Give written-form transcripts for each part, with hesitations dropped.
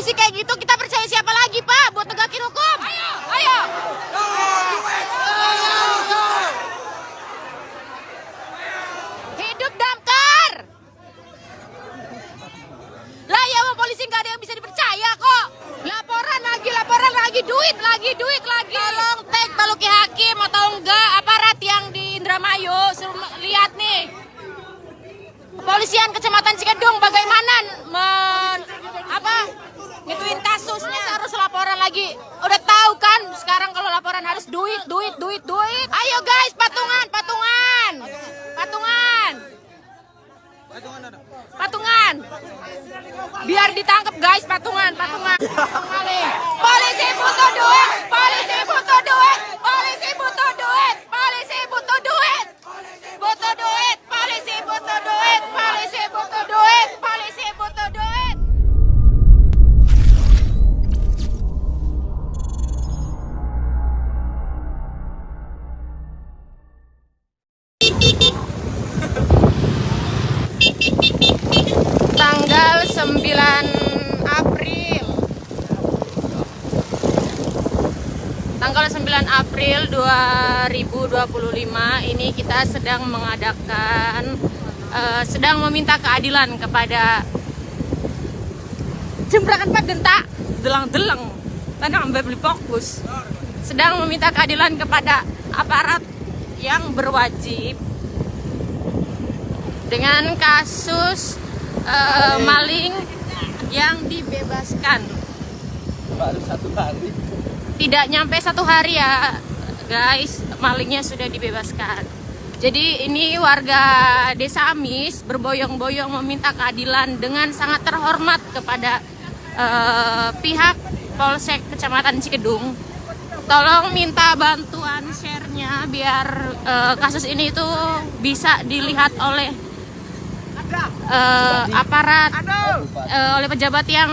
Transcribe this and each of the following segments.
polisi kayak gitu, kita percaya siapa lagi, Pak, buat tegakin hukum? Ayo, ayo. Hidup Damkar. Lah ya, polisi nggak ada yang bisa dipercaya kok. Laporan lagi, duit lagi. Tolong tag Baluki Hakim atau enggak aparat yang di Indramayu, suruh lihat nih. Kepolisian Kecamatan Cikedung bagaimana ngituin kasusnya, harus laporan lagi. Udah tahu kan sekarang kalau laporan harus duit. Ayo guys, patungan. Biar ditangkap guys, patungan. Polisi butuh duit. Tanggal 9 April 2025 ini kita sedang mengadakan sedang meminta keadilan kepada jembrakan Pak Genta delang tanah beli fokus, sedang meminta keadilan kepada aparat yang berwajib dengan kasus maling yang dibebaskan. Baru 1 hari. Tidak nyampe 1 hari ya guys, malingnya sudah dibebaskan. Jadi ini warga Desa Amis berboyong-boyong meminta keadilan dengan sangat terhormat kepada pihak Polsek Kecamatan Cikedung. Tolong minta bantuan share-nya biar kasus ini itu bisa dilihat oleh aparat, oleh pejabat yang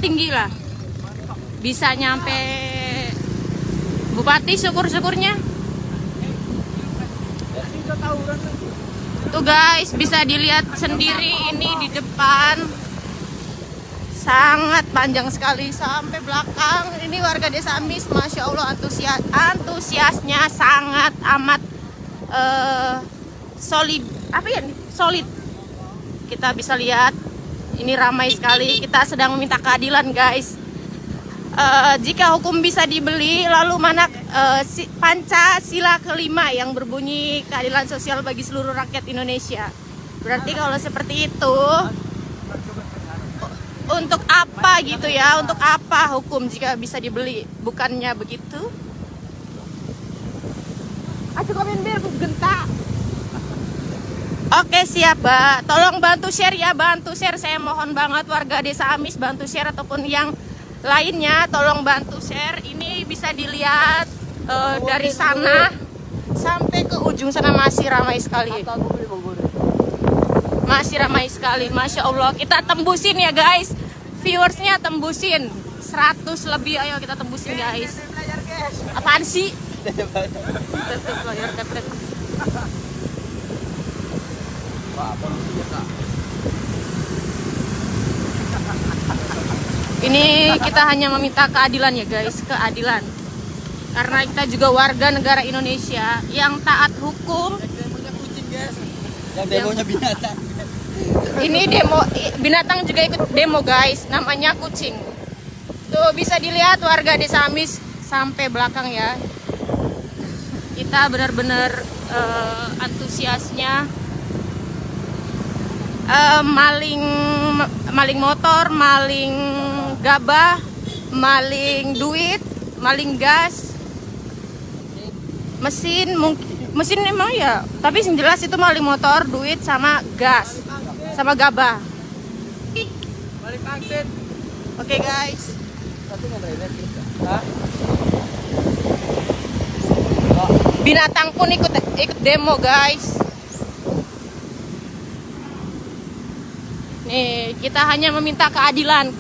tinggi lah, bisa nyampe bupati syukur-syukurnya. Tuh guys, bisa dilihat sendiri ini di depan sangat panjang sekali sampai belakang. Ini warga Desa Amis, masya Allah antusiasnya sangat amat solid. Solid. Kita bisa lihat ini ramai sekali. Kita sedang meminta keadilan guys. Jika hukum bisa dibeli, lalu mana Pancasila kelima yang berbunyi keadilan sosial bagi seluruh rakyat Indonesia. Berarti kalau seperti itu, untuk apa gitu ya? Untuk apa hukum jika bisa dibeli? Bukannya begitu? Aduh, komen biar Genta. Oke siap, Mbak. Tolong bantu share ya, bantu share. Saya mohon banget warga Desa Amis bantu share, ataupun yang lainnya tolong bantu share. Ini bisa dilihat dari sana sampai ke ujung sana masih ramai sekali. Masya Allah. Kita tembusin ya guys, viewersnya tembusin 100 lebih. Ayo kita tembusin guys. Apaan sih? Ini kita hanya meminta keadilan ya guys, keadilan. Karena kita juga warga negara Indonesia yang taat hukum. Yang demonya binatang. Ini demo, binatang juga ikut demo guys, namanya kucing. Tuh bisa dilihat warga Desa Amis sampai belakang ya. Kita benar-benar antusiasnya. Maling motor, maling gabah, maling duit, maling gas, mesin emang ya, tapi yang jelas itu maling motor, duit sama gas, sama gabah. Balik pangsit. Oke guys. Binatang pun ikut demo guys. Nih, kita hanya meminta keadilan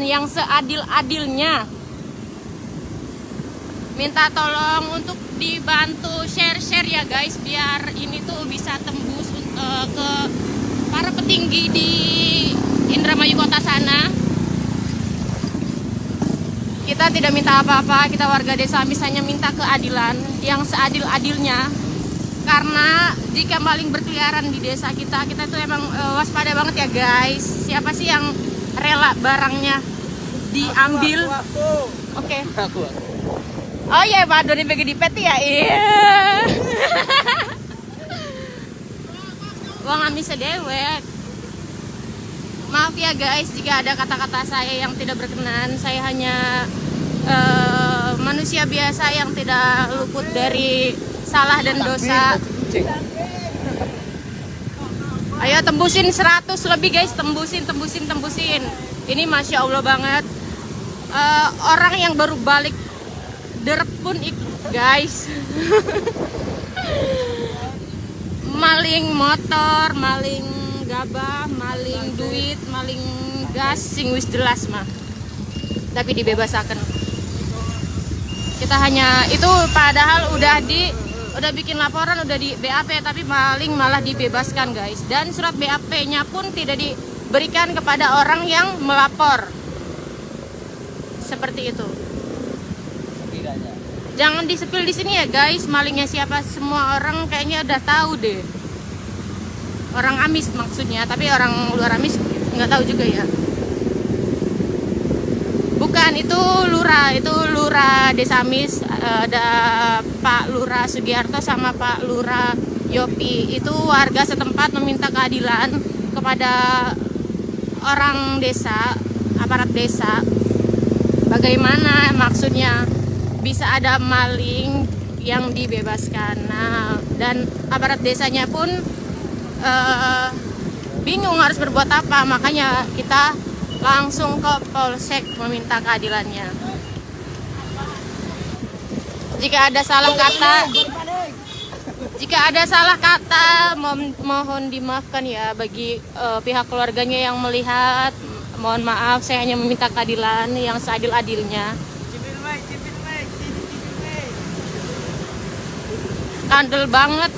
yang seadil-adilnya. Minta tolong untuk dibantu share ya guys, biar ini tuh bisa tembus ke para petinggi di Indramayu kota sana. Kita tidak minta apa-apa, kita warga desa Amis hanya minta keadilan yang seadil-adilnya. Karena jika maling berkeliaran di desa kita tuh emang waspada banget ya guys. Siapa sih yang rela barangnya diambil? Oke. Aku. Oh iya, Pak Doni bagi di peti ya. Iya. Wong Amis dewek. Maaf ya guys jika ada kata-kata saya yang tidak berkenan. Saya hanya manusia biasa yang tidak luput dari salah dan dosa. Ayo tembusin 100 lebih guys, tembusin. Ini Masya Allah banget. Orang yang baru balik derep pun ikut guys. Maling motor, maling gabah, maling duit, maling gas, sing wis jelas mah. Tapi dibebasakan. Kita hanya itu padahal udah bikin laporan, udah di BAP, tapi maling malah dibebaskan guys. Dan surat BAP-nya pun tidak diberikan kepada orang yang melapor. Seperti itu. Jangan disepil di sini ya guys, malingnya siapa, semua orang kayaknya udah tahu deh. Orang Amis maksudnya, tapi orang luar Amis nggak tahu juga ya. Bukan, itu lurah Desa Amis. Ada Pak Lurah Sugiarto sama Pak Lurah Yopi. Itu warga setempat meminta keadilan kepada orang desa, aparat desa. Bagaimana maksudnya bisa ada maling yang dibebaskan. Nah, dan aparat desanya pun bingung harus berbuat apa, makanya kita langsung ke Polsek meminta keadilannya. Jika ada salah kata, mohon dimaafkan ya bagi pihak keluarganya yang melihat. Mohon maaf, saya hanya meminta keadilan yang seadil-adilnya. Kandel banget.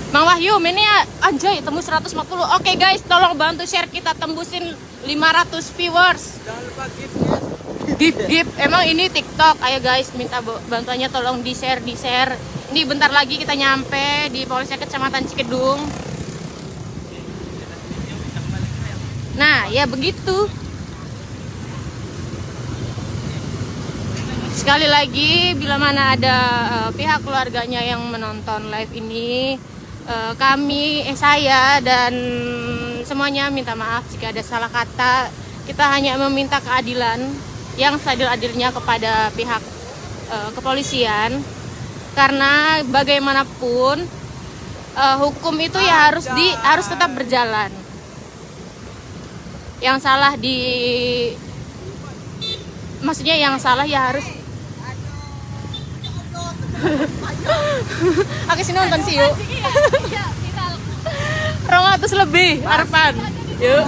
Mang Wahyu, ini ya, anjay, tembus 150. Oke guys, tolong bantu share kita tembusin 500 viewers. Jangan lupa gift. Emang ini TikTok. Ayo guys, minta bantuannya tolong di-share. Ini bentar lagi kita nyampe di Polsek Kecamatan Cikedung. Nah, ya begitu. Sekali lagi, bila mana ada pihak keluarganya yang menonton live ini, saya dan semuanya minta maaf jika ada salah kata. Kita hanya meminta keadilan yang seadil-adilnya kepada pihak kepolisian, karena bagaimanapun hukum itu ya harus tetap berjalan. Yang salah maksudnya yang salah ya harus. Aku sih nonton sih yuk. 200 lebih Arpan. Yuk.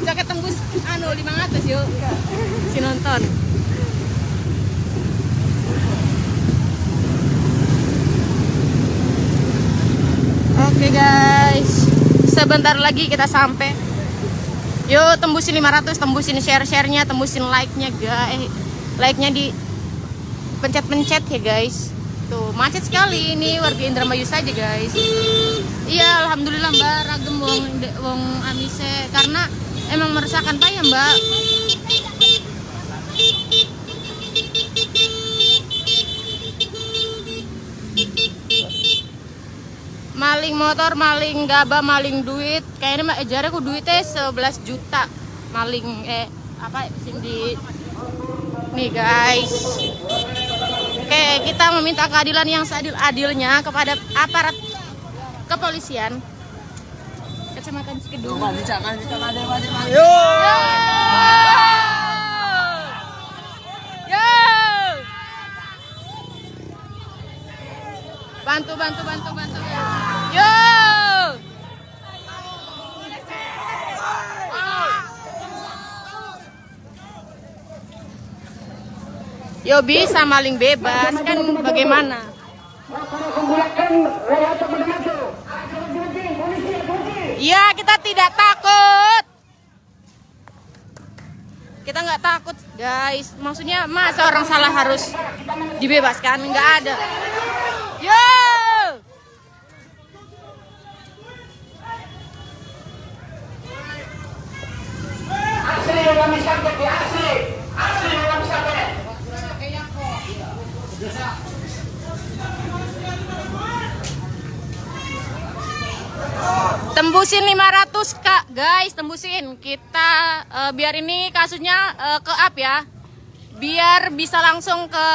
Jaket tembus 500 yuk. Si nonton. Oke guys. Sebentar lagi kita sampai. Yuk tembusin 500, tembusin share-nya, tembusin like-nya guys. Like-nya di pencet-pencet ya guys. Tuh, macet sekali ini warga Indramayu saja guys. Iya, alhamdulillah Mbak, ragem wong Amise karena emang meresahkan Pak ya Mbak. Maling motor, maling gabah, maling duit. Kayaknya mah ejarnya ku duitnya 11 juta. Maling apa di nih guys. Oke, kita meminta keadilan yang seadil-adilnya kepada aparat kepolisian Kecamatan Cikedung. Yo. Bantu. Yo. Yo bisa maling bebas kan bagaimana? Iya, kita tidak takut. Kita nggak takut guys. Maksudnya masa orang salah harus dibebaskan? Nggak ada. Yo! Asli orang miskin di asli orang miskin. Tembusin 500 Kak, guys, tembusin. Kita biar ini kasusnya ke up ya. Biar bisa langsung ke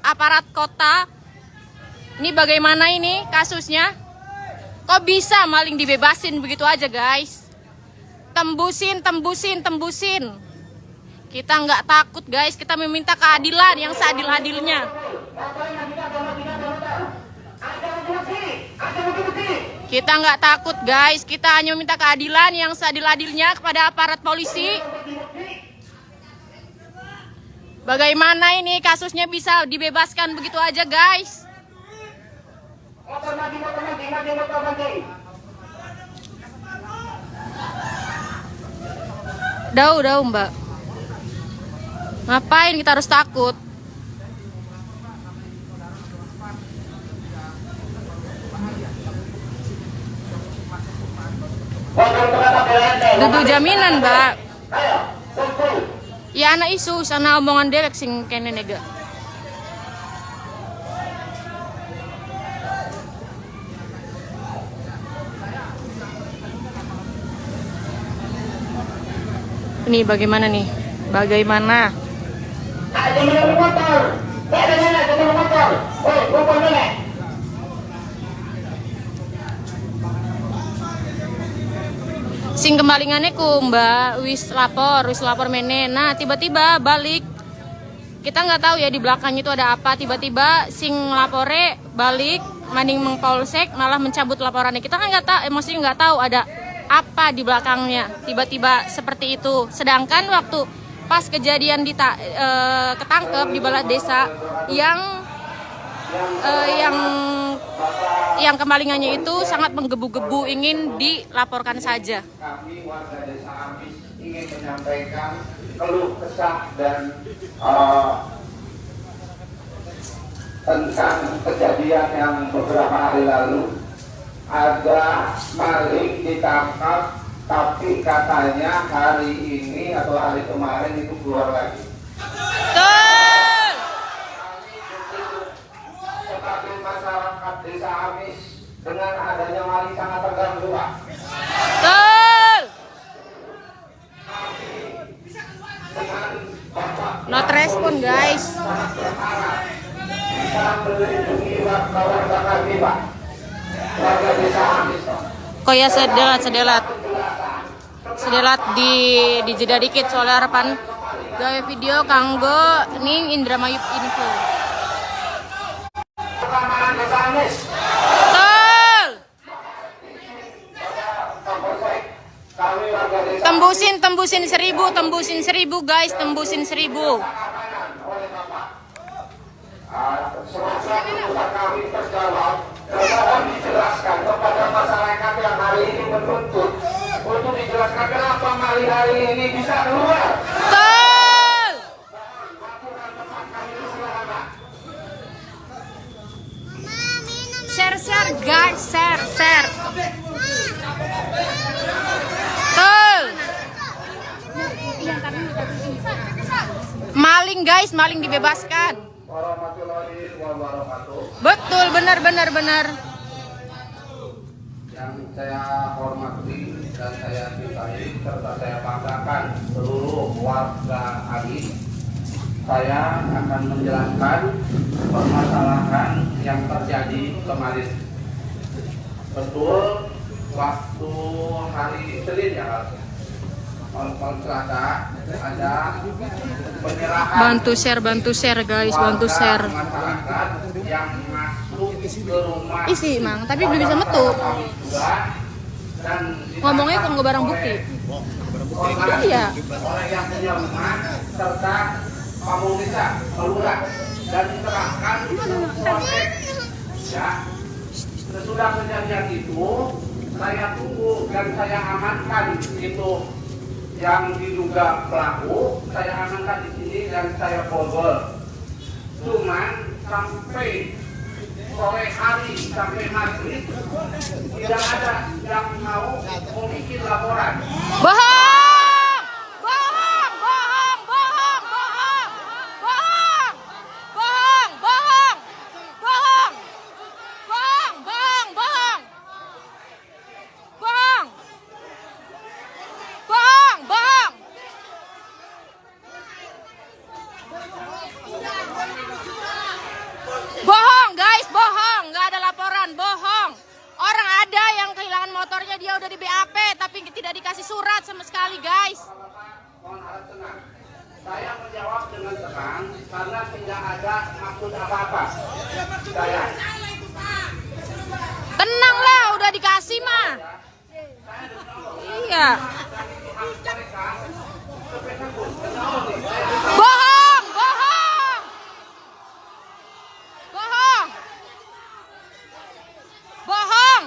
aparat kota. Ini bagaimana ini kasusnya? Kok bisa maling dibebasin begitu aja, guys? Tembusin. Kita nggak takut, guys. Kita meminta keadilan yang seadil-adilnya. Kita nggak takut, guys. Kita hanya meminta keadilan yang seadil-adilnya kepada aparat polisi. Bagaimana ini kasusnya bisa dibebaskan begitu aja, guys? Daun, Mbak. Ngapain kita harus takut? Dudu jaminan, Mbak. Ya anak isu sana omongan dewek sing kene nega. Ini bagaimana nih? Bagaimana? Sing kemalingannya ku Mbak wis lapor mene. Nah tiba-tiba balik, kita nggak tahu ya di belakangnya itu ada apa. Tiba-tiba sing lapore balik maning mengpolsek malah mencabut laporannya. Kita kan nggak tahu, emosinya nggak tahu ada apa di belakangnya. Tiba-tiba seperti itu. Sedangkan waktu pas kejadian ketangkep di balai desa yang kemalingannya itu sangat menggebu-gebu ingin dilaporkan saja. Kami warga Desa Amis ingin menyampaikan keluh kesah dan tentang kejadian yang beberapa hari lalu ada maling ditangkap, tapi katanya hari ini atau hari kemarin itu keluar lagi. Sebagai masyarakat Desa Amis dengan adanya maling sangat terganggu, Pak. Not respon, guys. Bisa melindungi warga kami, Pak. Warga Desa Amis, Pak. Kok ya sedelat di jeda dikit soalnya harapan gawe video kanggo ning Indramayu Info. Tembusin 1000 guys, tembusin 1000. Semoga kami terjawab dan mohon dijelaskan kepada masyarakat yang hari ini menuntut untuk dijelaskan kenapa maling hari ini bisa keluar. Share guys, share. Maling guys, maling dibebaskan. Warahmatullahi wabarakatuh. Betul, benar. Yang saya hormati dan saya cintai serta saya banggakan seluruh warga Amis. Saya akan menjelaskan permasalahan yang terjadi kemarin. Betul, waktu hari Senin ya, kalau Selasa ada penyerahan. Bantu share guys, bantu share. Masyarakat yang masuk ke rumah. Isi mang, tapi belum bisa metu. Dan Ngomongnya kok nggak barang bukti. Iya. Oleh yang punya rumah serta pemerintah kelurahan dan diserahkan proses. Ya, sesudah kejadian itu saya tunggu dan saya amankan itu yang diduga pelaku saya amankan di sini dan saya borgol. Cuman sampai sore hari sampai maghrib tidak ada yang mau bikin laporan. Bohong! Bohong! Bohong! Bohong! Bohong! Bohong! Bohong! Bohong! Bohong! Bohong! Bohong! Bohong! Bohong! Bohong! Bohong! Bohong guys, bohong, nggak ada laporan, bohong. Orang ada yang kehilangan motornya, dia udah di BAP tapi tidak dikasih surat sama sekali guys. Mohon harap tenang. Saya menjawab dengan tenang karena tidak ada maksud apa-apa. Saya Tenang lah, udah dikasih mah. Iya. Bohong, bohong. Bohong. Bohong.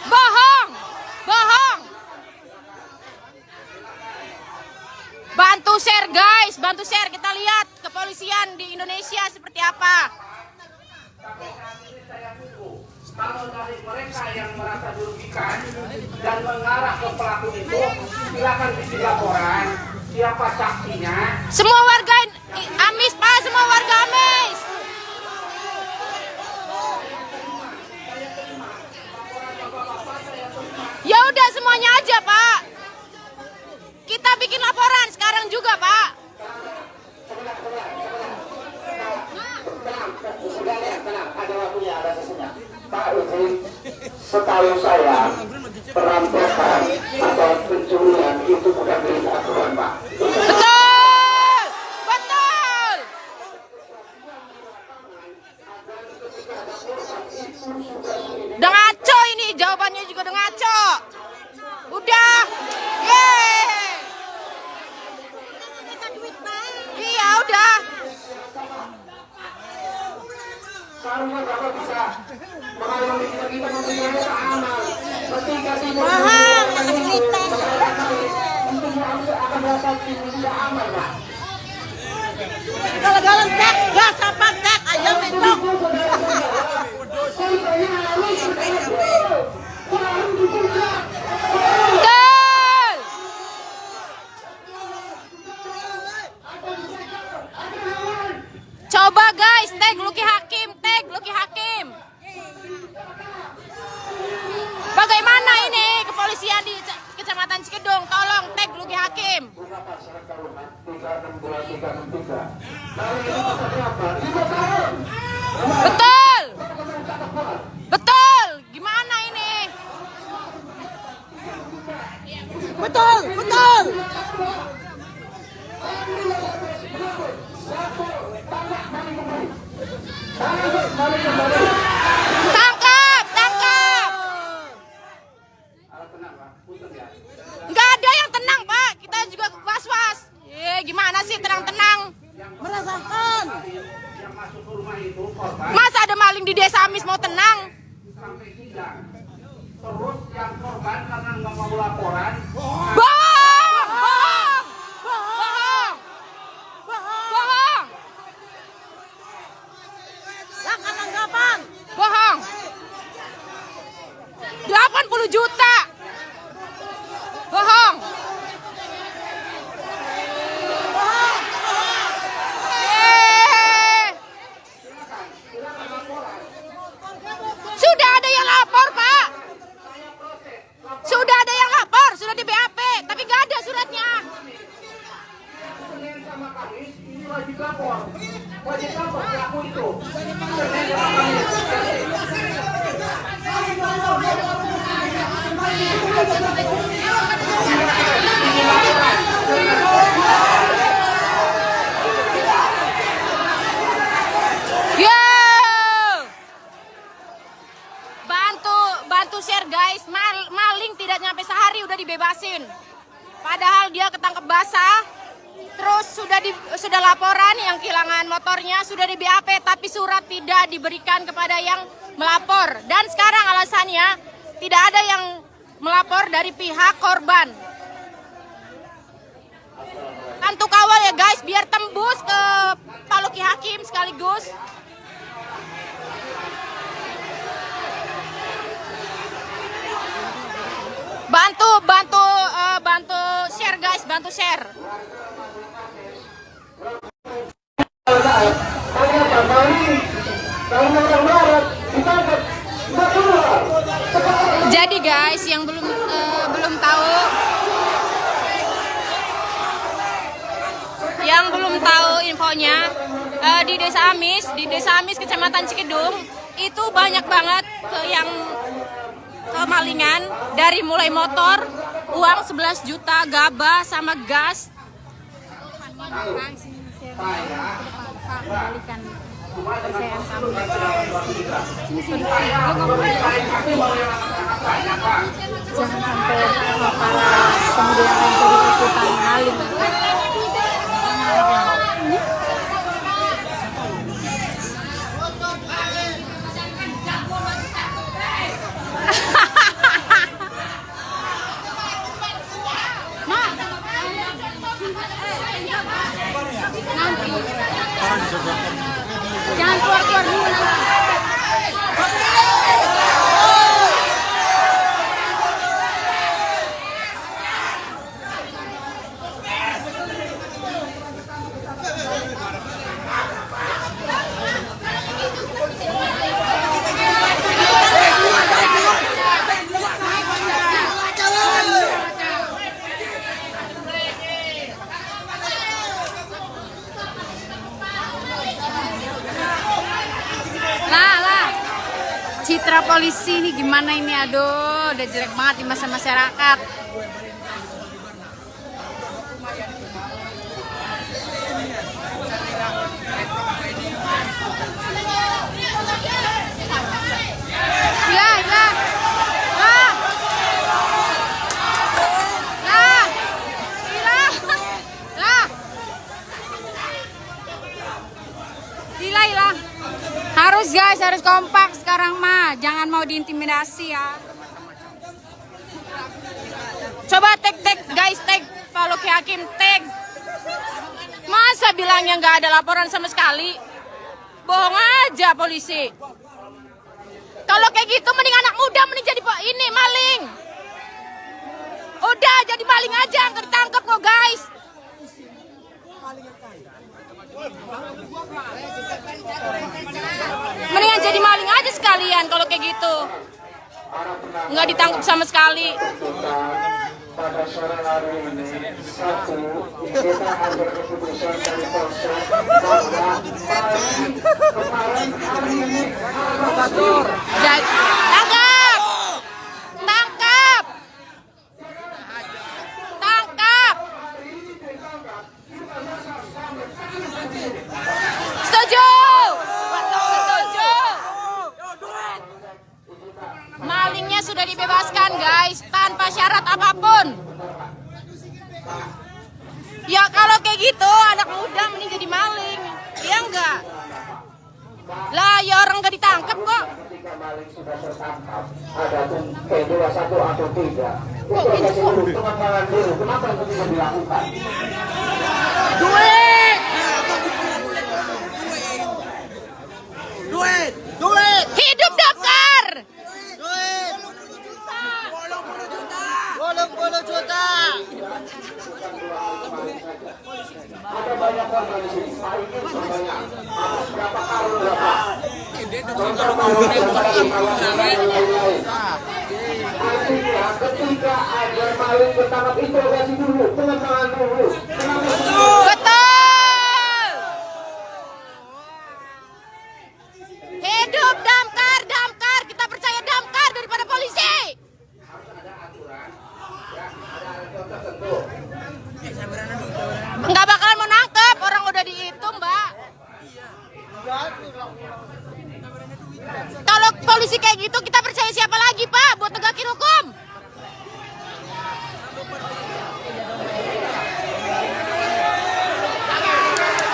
Bohong. Bohong. Bantu share guys, bantu share, kita lihat kepolisian di Indonesia seperti apa. sampai saat ini saya tunggu. Kalau dari mereka yang merasa dirugikan dan mengarah ke pelaku itu, silakan bikin laporan. Siapa saksinya? Semua warga Amis Pak, semua warga Amis. Ya udah semuanya aja Pak. Kita bikin laporan sekarang juga Pak. Tenang, ada waktunya, ada sesinya. Pak izin, setahu saya perampokan atau pencurian itu bukan milik aturan Pak. Betul, betul. Udah ngaco ini, jawabannya juga udah ngaco. Udah, yeay. Iya udah. Seharusnya Bapak bisa mengayomi kita memberikan amal. Ketika tidak untuk akan datang tidak aman Pak. Galang-galang tek, gas apa tek, ayo mentok. Betul. Coba guys, tag Lucky Hakim, tag Lucky Hakim. Bagaimana ini kepolisian di Kecamatan Cikedung? Tolong tag Lucky Hakim. Betul. Betul. Gimana ini? Betul, betul. Tangkap, tangkap. Nggak ada yang tenang Pak, kita juga was-was. Gimana sih tenang-tenang? Merasakan. Yang masuk ke rumah itu korban Masa ada maling di desa Amis mau tenang? sampai tidak. Terus yang korban karena nggak mau laporan, Bohong! Bohong! Bohong! Bohong! Langkah tanggapan. Bohong! 80 juta! Bohong! Sudah ada yang lapor Pak. Sudah ada yang lapor, sudah di BAP, tapi nggak ada suratnya. Senin sama Kamis ini wajib lapor pelaku itu. Senin sama Kamis. Yo! Bantu share guys. Maling tidak nyampe sehari udah dibebasin. Padahal dia ketangkep basah. Terus sudah laporan yang kehilangan motornya, sudah di BAP tapi surat tidak diberikan kepada yang melapor. Dan sekarang alasannya tidak ada yang melapor dari pihak korban. Bantu kawal ya guys, biar tembus ke Pak Luki Hakim sekaligus. Bantu share guys, bantu share. Jadi guys, yang belum tahu infonya, di Desa Amis Kecamatan Cikedung itu banyak banget yang kemalingan, dari mulai motor, uang 11 juta, gabah sama gas. Jangan sampai para pemuda yang lain ikutan maling. Jangan keluar dulu nanti. Citra polisi ini gimana ini, aduh udah jelek banget di masa masyarakat. Harus guys, harus kompak sekarang mah. Jangan mau diintimidasi ya. Coba tag guys, tag Pak Luki Hakim, tag. Masa bilangnya nggak ada laporan sama sekali? Bohong aja polisi. Kalau kayak gitu mending anak muda mending jadi ini maling. Udah jadi maling aja, nggak ditangkap kok guys. Mendingan jadi maling aja sekalian kalau kayak gitu. Nggak ditangkap sama sekali. Pada sore hari ini, kita ambil keputusan dari Polsek bahwa kemarin hari ini tangkap. Setuju. Malingnya sudah dibebaskan guys, tanpa syarat apapun. Ya kalau kayak gitu anak muda mending jadi maling, iya enggak? Lah ya orang nggak ditangkap kok. ketika maling sudah tertangkap, ada pun P21 atau tidak. Itu ada seluruh pengembangan dulu. Kenapa itu tidak dilakukan? Duit. Hidup Damkar. 80 juta. Ada banyak korban di sini. Pak ini sebanyak berapa karung berapa? Artinya ketika ada maling tertangkap interogasi dulu, pengembangan dulu. Betul. Hidup Damkar, Damkar. Kita percaya Damkar daripada polisi. Nggak bakalan mau nangkep, orang udah dihitung, Mbak. Kalau polisi kayak gitu, kita percaya siapa lagi, Pak, buat tegakin hukum?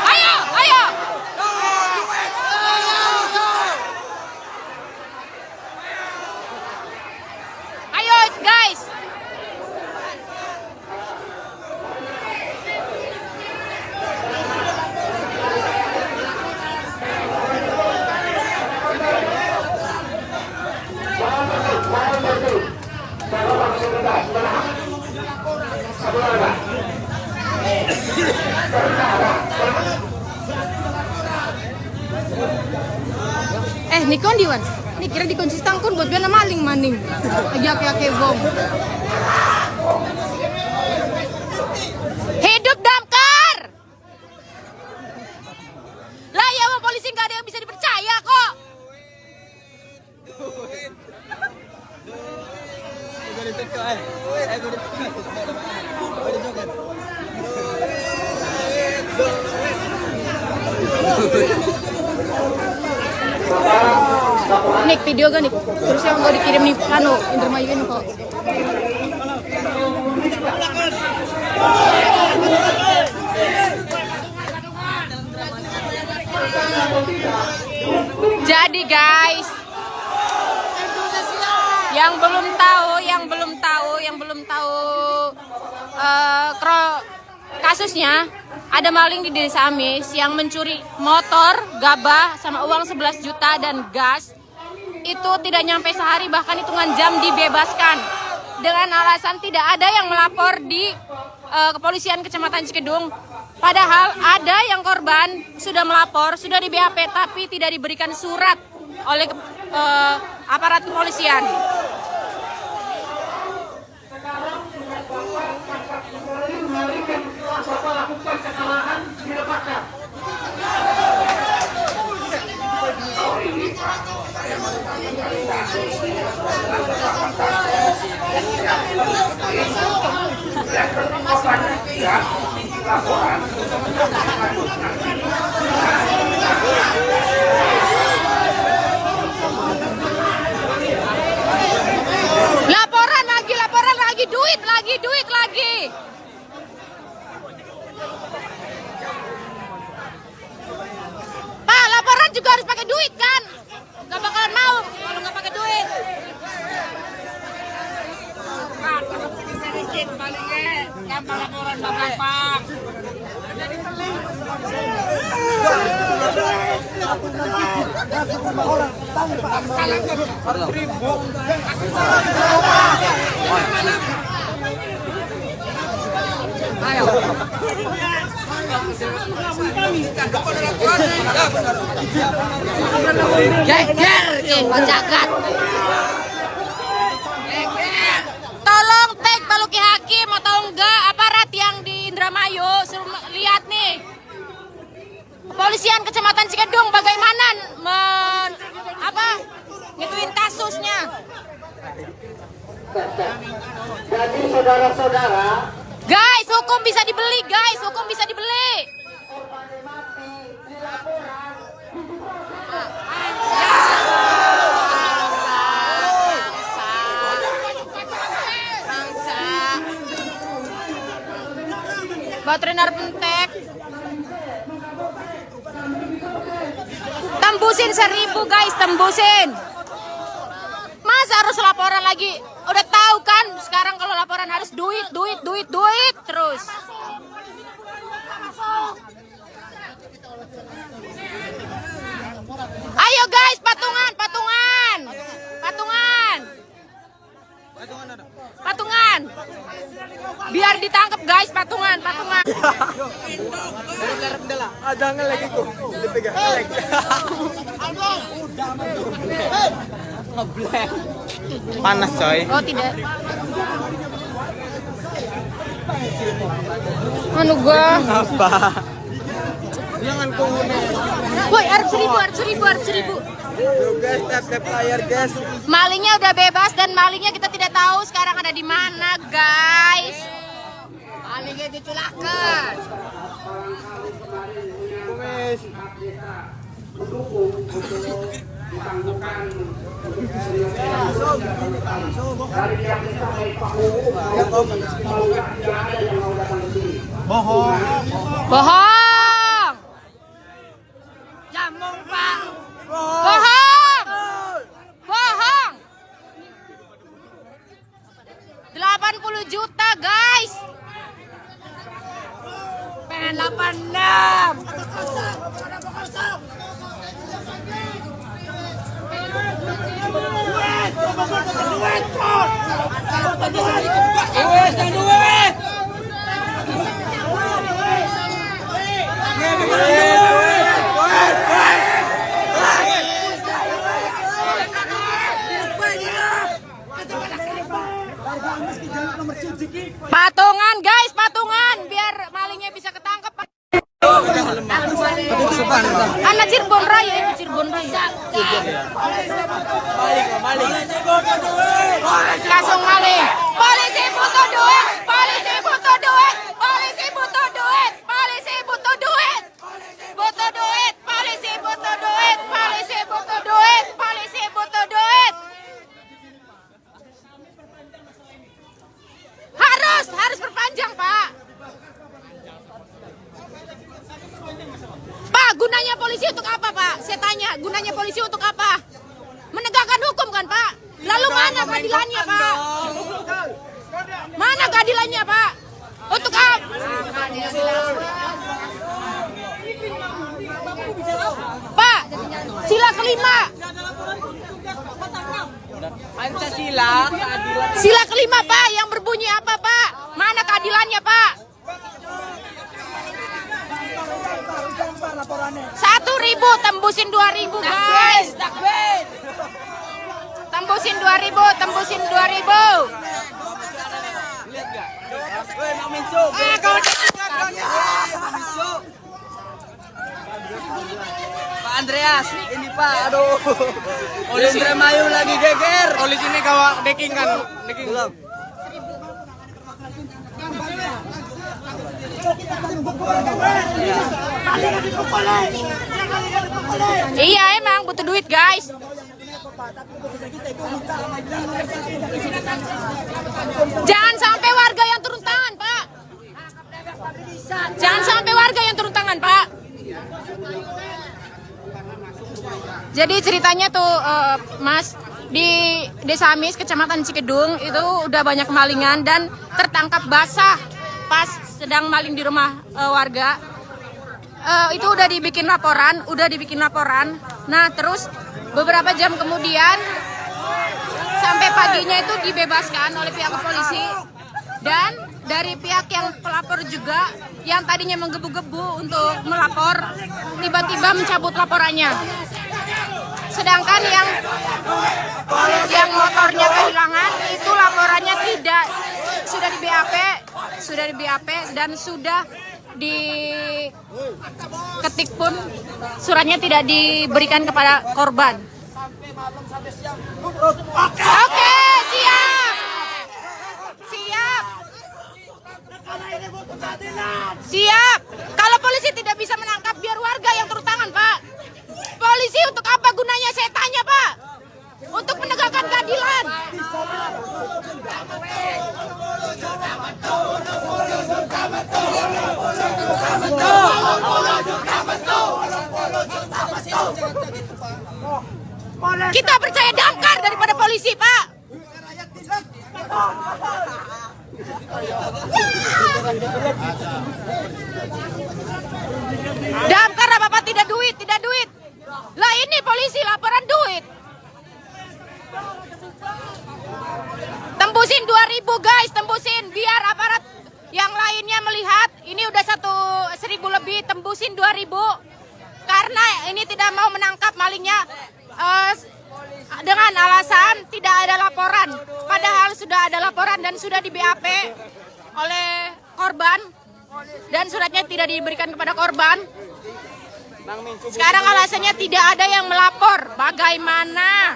Ayo, ayo. Ayo, guys. Nikon diwan. Ini kira di kunci tangkun buat biar maling maning. Lagi ake bong. Hidup damkar. Lah ya mau polisi nggak ada yang bisa dipercaya kok. Nik video gak nih? Terus yang mau dikirim nih Indramayu ini kok. Jadi guys, yang belum tahu kasusnya, ada maling di Desa Amis yang mencuri motor, gabah, sama uang 11 juta dan gas. Itu tidak nyampe sehari, bahkan hitungan jam dibebaskan. Dengan alasan tidak ada yang melapor di kepolisian Kecamatan Cikedung. Padahal ada yang korban sudah melapor, sudah di BAP, tapi tidak diberikan surat oleh aparat kepolisian. Laporan lagi, duit lagi. Pak, laporan juga harus pakai duit kan? Gak bakalan mau kalau nggak pakai duit. Pak, sedikit palingnya, gampang laporan Bapak. Ayo. Geger, penjagat. Tolong tag Paluki Hakim atau enggak aparat yang di Indramayu, suruh lihat nih. Kepolisian Kecamatan Cikedung bagaimana ngituin kasusnya. Jadi saudara-saudara, Guys, hukum bisa dibeli, guys. Hukum bisa dibeli. Baterai narpentek. Tembusin 1.000 guys, tembusin. Masa harus laporan lagi? Udah tahu kan sekarang kalau laporan harus duit terus. Ayo guys, patungan. Biar ditangkap guys, patungan. Jangan lagi kok. Dipegang. Ngeblek. Panas coy. Oh tidak. Anu gua. Apa? Jangan kuning. Woi, harus 1.000. Guys, tap layar guys. Malingnya udah bebas dan malingnya kita tidak tahu sekarang ada di mana, guys. Malingnya dicelakakan. Kumis. Bohong. Jamong, Pak. Bohong. 80 juta, guys. Pengen 86. Anak Cirebon Raya itu Cirebon Raya. Langsung maling. Polisi butuh duit. Polisi butuh duit. Polisi butuh duit. Polisi butuh duit. Butuh duit. Polisi butuh duit. Polisi butuh duit. Polisi butuh duit. Harus perpanjang, Pak. Pak, gunanya polisi untuk apa, Pak? Saya tanya, gunanya polisi untuk apa? Menegakkan hukum kan, Pak? Lalu mana keadilannya, Pak? Mana keadilannya, Pak? Untuk apa? Pak, sila kelima. Pancasila, keadilan. Sila kelima, Pak, yang berbunyi apa, Pak? Mana keadilannya, Pak? 1.000 tembusin 2.000, guys. Tembusin 2.000, tembusin 2.000. Pak Andreas, ini Pak, aduh. Polisi Indramayu lagi geger. Polisi ini kawak deking kan, deking belum. Iya, emang butuh duit, guys. Jangan sampai warga yang turun tangan, Pak. Jangan sampai warga yang turun tangan, Pak. Jadi ceritanya tuh, Mas, di Desa Amis, Kecamatan Cikedung, itu udah banyak kemalingan dan tertangkap basah pas sedang maling di rumah warga. Itu udah dibikin laporan. Nah, terus beberapa jam kemudian sampai paginya itu dibebaskan oleh pihak polisi. Dan dari pihak yang pelapor juga yang tadinya menggebu-gebu untuk melapor tiba-tiba mencabut laporannya. Sedangkan yang motornya kehilangan itu laporannya tidak, sudah di BAP dan sudah diketik pun suratnya tidak diberikan kepada korban. Oke, siap. Siap. Kalau polisi tidak bisa menangkap, biar warga yang turun tangan, Pak. Polisi untuk apa gunanya, saya tanya, Pak? Untuk menegakkan keadilan. Kita percaya Damkar daripada polisi, Pak. Damkar apa-apa tidak duit. Lah ini polisi laporan duit. Tembusin 2.000, guys, tembusin biar aparat yang lainnya melihat. Ini udah 1.000 lebih, tembusin 2.000 karena ini tidak mau menangkap malingnya dengan alasan tidak ada laporan. Padahal sudah ada laporan dan sudah di BAP oleh korban dan suratnya tidak diberikan kepada korban. Sekarang alasannya tidak ada yang melapor. Bagaimana?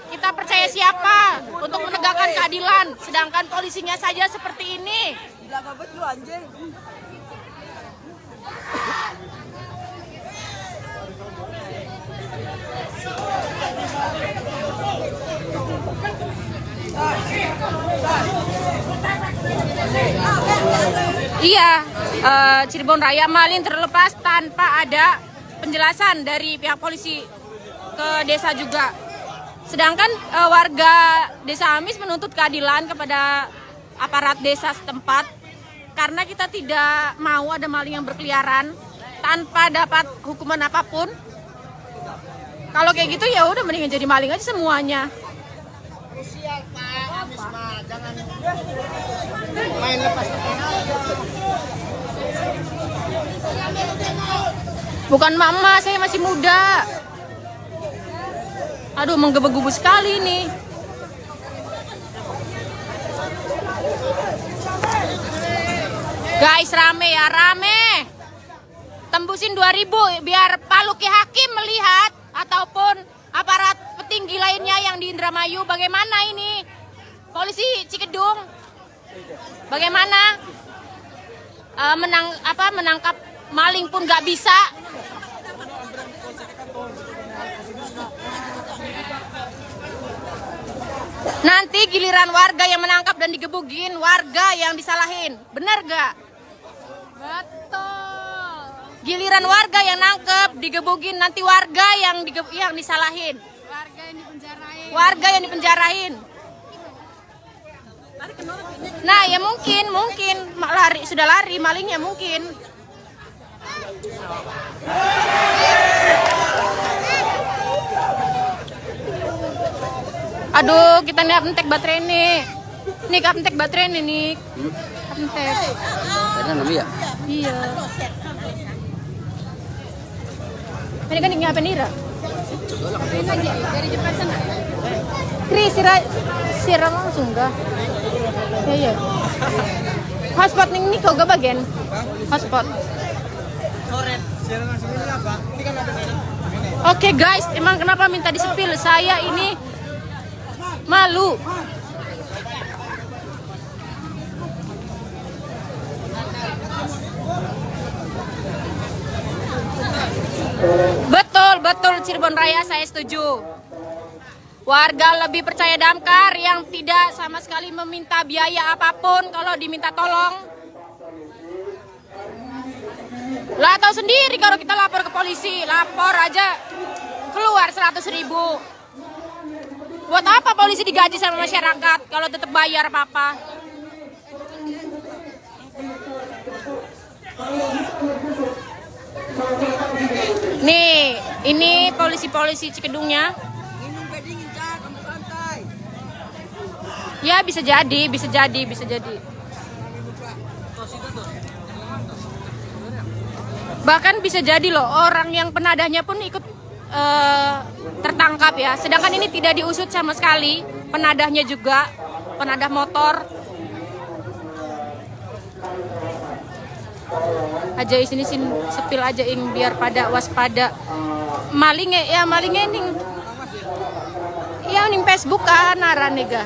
Kita percaya siapa untuk menegakkan keadilan, sedangkan polisinya saja seperti ini. Iya, Cirebon Raya maling terlepas tanpa ada penjelasan dari pihak polisi ke desa juga. Sedangkan warga Desa Amis menuntut keadilan kepada aparat desa setempat karena kita tidak mau ada maling yang berkeliaran tanpa dapat hukuman apapun. Kalau kayak gitu ya udah mendingan jadi maling aja semuanya. Sial, Pak, Amis mah jangan main lepas. Bukan mama, saya masih muda. Aduh, menggebu-gebu sekali nih. Guys, rame ya, rame. tembusin 2.000 biar Pak Luki Hakim melihat ataupun aparat petinggi lainnya yang di Indramayu bagaimana ini polisi Cikedung bagaimana menangkap maling pun nggak bisa. Nanti giliran warga yang menangkap dan digebukin, warga yang disalahin. Benar gak? Betul. Giliran warga yang nangkep, digebukin, nanti warga yang disalahin. Warga yang dipenjarain. Warga yang dipenjarain. Nah, ya mungkin sudah lari malingnya mungkin. Aduh, kita nih aptek baterai nih. Nih aptek baterai nih. Aptek. Karena nabi ya? Iya. Ini kan apa nih, Ra? Ini aja dari Jepang sana. Kris, siram langsung enggak? Iya. Hotspot nih kok gak bagian? Hotspot. Oke guys, emang kenapa minta disepil? Saya ini malu. Betul Cirebon Raya, saya setuju. Warga lebih percaya damkar yang tidak sama sekali meminta biaya apapun kalau diminta tolong. Lah tahu sendiri kalau kita lapor ke polisi, lapor aja keluar 100.000. Buat apa polisi digaji sama masyarakat kalau tetap bayar apa-apa? Nih, ini polisi-polisi Cikedungnya. Ya bisa jadi. Bahkan bisa jadi loh orang yang penadahnya pun ikut tertangkap ya. Sedangkan ini tidak diusut sama sekali. Penadahnya juga, penadah motor. Aja sini sepil aja ing biar pada waspada. Malingnya ini. Ya ning Facebook kan naranega.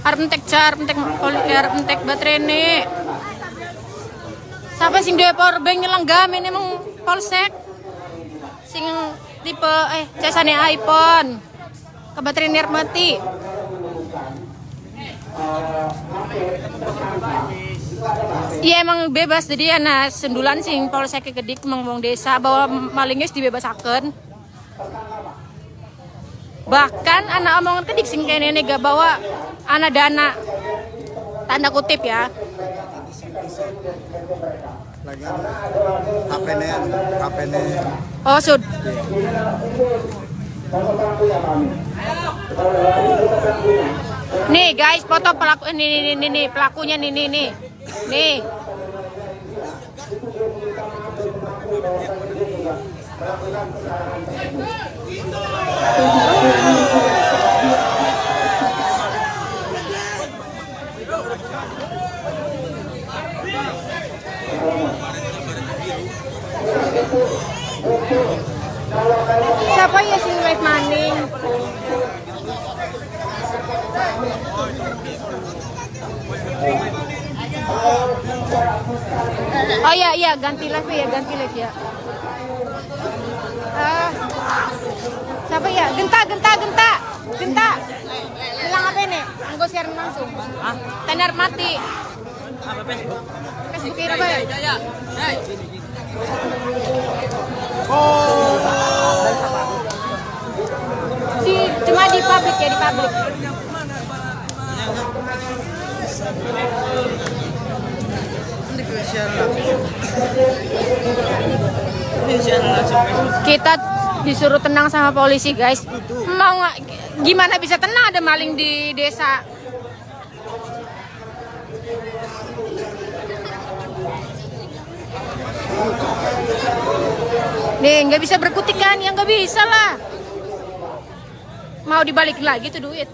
Arep entek baterai nih. Sampai sing dhewe power bank nyelenggam ini emang polsek. Sing tipe casane iPhone. Ke baterai mati. Iya emang bebas jadi anak sendulan sing polsek Kedik mengwong desa bahwa malingnya dibebasaken. Bahkan anak omongan Kedik sing kene nega bawa anak dana tanda kutip ya. Lagi HP-nya. Oh sud. Nih guys, foto pelaku ini pelakunya nih. Nih. Siapa ya si Wave Maning? Oh iya ganti live ya. Siapa ya? Genta. Bilang apa ini? Anggo share langsung. Tenar mati. Apa Facebook? Facebook kira apa ya? Cuma di publik ya, di publik. Kita disuruh tenang sama polisi guys. Mau gimana bisa tenang ada maling di desa? Nih nggak bisa berkutikan, ya nggak bisa lah. Mau dibalik lagi tuh duit.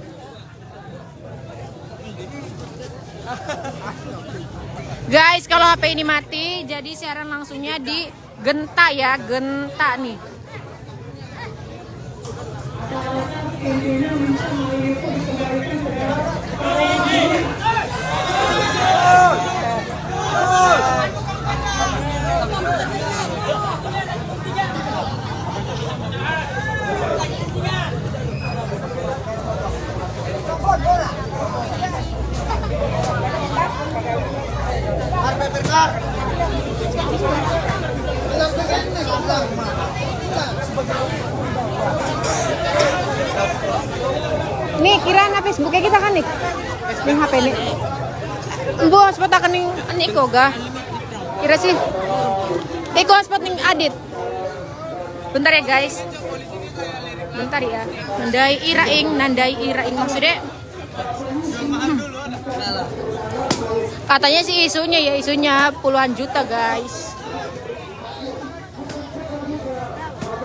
Guys, kalau HP ini mati, jadi siaran langsungnya di Genta ya, Genta nih. Nih kira na Facebooknya kita kan nih, nih HP nih. Bu hotspot akan nih Niko ga? Kira sih. Iko hotspot nih Adit. Bentar ya guys. Bentar ya. Nandai iraing maksudnya. Katanya sih isunya puluhan juta guys.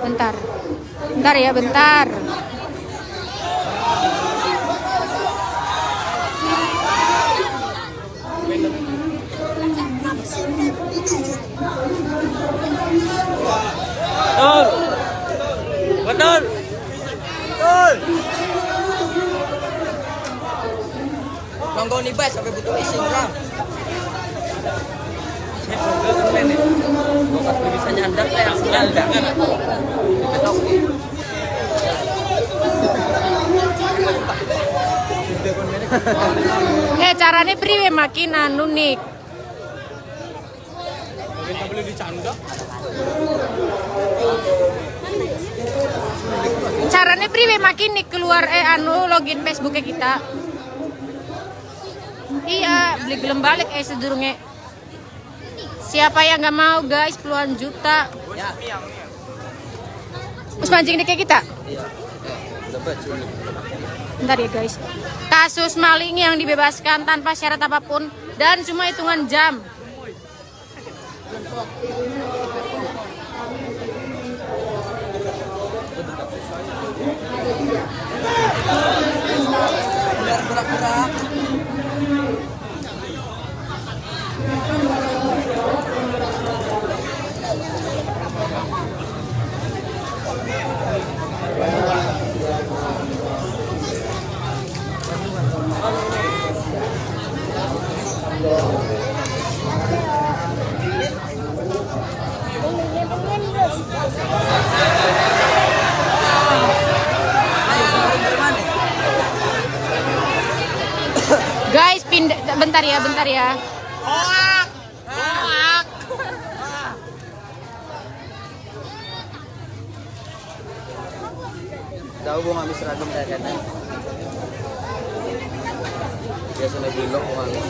Bentar ya, bentar. Betul. Monggo nih Bas, sampai butuh isi orang. Bukan bisa nyandar kayak nyandar kan. Caranya priwe makin anu nih. Kita boleh dicanda. Caranya priwe makin nih keluar anu login Facebooknya kita. Iya, beli gelem balik sedurungnya. Siapa yang nggak mau guys, puluhan juta. Terus mancing deh kayak kita. Iya. Bentar ya guys. Kasus maling yang dibebaskan tanpa syarat apapun dan cuma hitungan jam. Berak-berak. Guys, pindah bentar ya. Hoak. Tahu gua ngambil seragam dari sana. Biasa naik blok gua ngambil.